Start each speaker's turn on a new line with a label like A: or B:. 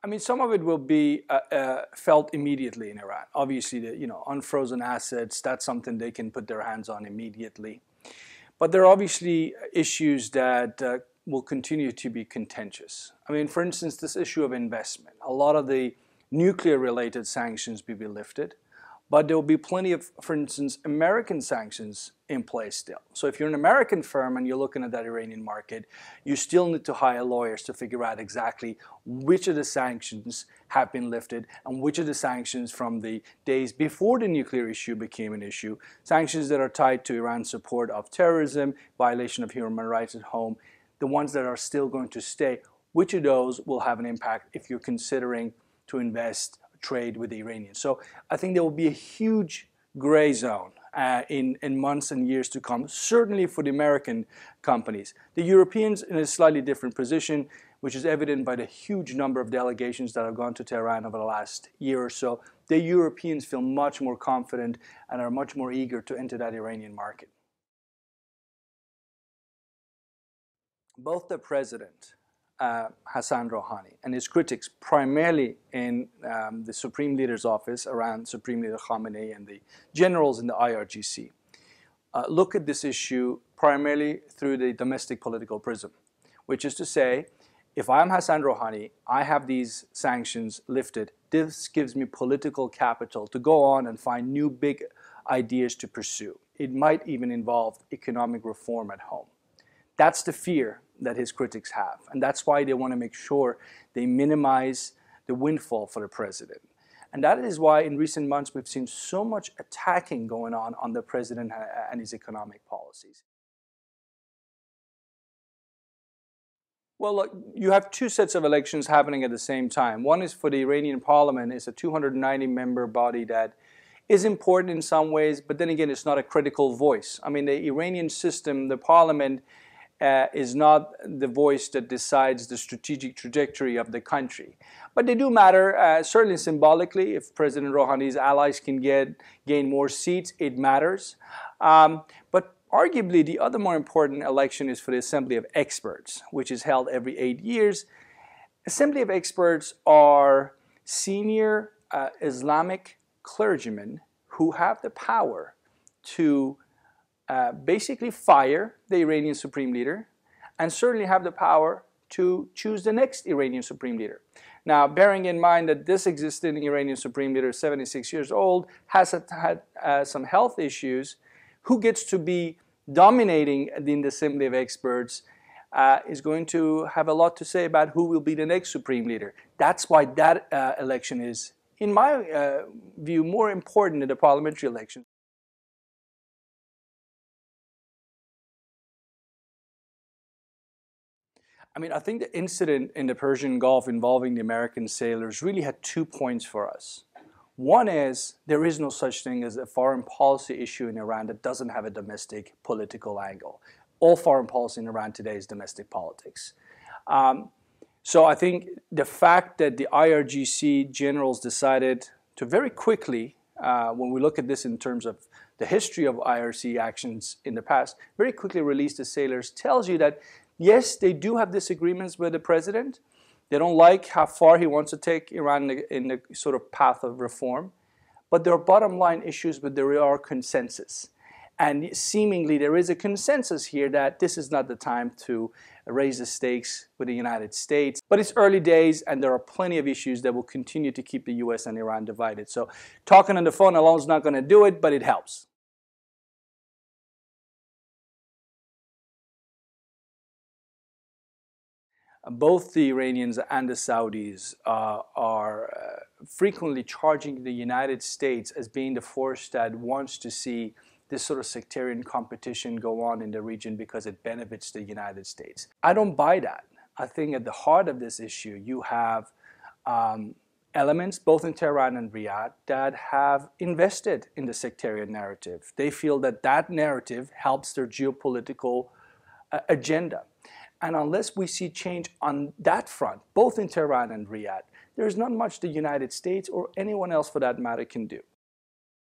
A: I mean, some of it will be felt immediately in Iran. Obviously, the unfrozen assets, that's something they can put their hands on immediately. But there are obviously issues that will continue to be contentious. I mean, for instance, this issue of investment. A lot of the nuclear-related sanctions will be lifted, but there will be plenty of, for instance, American sanctions in place still. So if you're an American firm and you're looking at that Iranian market, you still need to hire lawyers to figure out exactly which of the sanctions have been lifted and which of the sanctions from the days before the nuclear issue became an issue, sanctions that are tied to Iran's support of terrorism, violation of human rights at home, the ones that are still going to stay, which of those will have an impact if you're considering to invest, trade with the Iranians. So I think there will be a huge gray zone in months and years to come, certainly for the American companies. The Europeans in a slightly different position, which is evident by the huge number of delegations that have gone to Tehran over the last year or so. The Europeans feel much more confident and are much more eager to enter that Iranian market. Both the president, Hassan Rouhani, and his critics, primarily in the Supreme Leader's office around Supreme Leader Khamenei and the generals in the IRGC, look at this issue primarily through the domestic political prism, which is to say, if I'm Hassan Rouhani, I have these sanctions lifted, this gives me political capital to go on and find new big ideas to pursue. It might even involve economic reform at home. That's the fear that his critics have, and that's why they want to make sure they minimize the windfall for the president. And that is why in recent months we've seen so much attacking going on the president and his economic policies. Well, look, you have two sets of elections happening at the same time. One is for the Iranian parliament. It's a 290-member body that is important in some ways, but then again, it's not a critical voice. I mean, the Iranian system, the parliament, is not the voice that decides the strategic trajectory of the country. But they do matter, certainly symbolically. If President Rouhani's allies can gain more seats, it matters. But arguably, the other more important election is for the Assembly of Experts, which is held every 8 years. Assembly of Experts are senior Islamic clergymen who have the power to basically fire the Iranian Supreme Leader and certainly have the power to choose the next Iranian Supreme Leader. Now, bearing in mind that this existing Iranian Supreme Leader is 76 years old, has had some health issues, who gets to be dominating in the Assembly of Experts is going to have a lot to say about who will be the next Supreme Leader. That's why that election is, in my view, more important than the parliamentary election. I mean, I think the incident in the Persian Gulf involving the American sailors really had 2 points for us. One is there is no such thing as a foreign policy issue in Iran that doesn't have a domestic political angle. All foreign policy in Iran today is domestic politics. So I think the fact that the IRGC generals decided to very quickly, when we look at this in terms of the history of IRC actions in the past, very quickly release the sailors tells you that yes, they do have disagreements with the president. They don't like how far he wants to take Iran in the sort of path of reform. But there are bottom line issues, but there are consensus. And seemingly there is a consensus here that this is not the time to raise the stakes with the United States. But it's early days and there are plenty of issues that will continue to keep the US and Iran divided. So talking on the phone alone is not going to do it, but it helps. Both the Iranians and the Saudis are frequently charging the United States as being the force that wants to see this sort of sectarian competition go on in the region because it benefits the United States. I don't buy that. I think at the heart of this issue, you have elements both in Tehran and Riyadh that have invested in the sectarian narrative. They feel that that narrative helps their geopolitical agenda. And unless we see change on that front, both in Tehran and Riyadh, there's not much the United States or anyone else for that matter can do.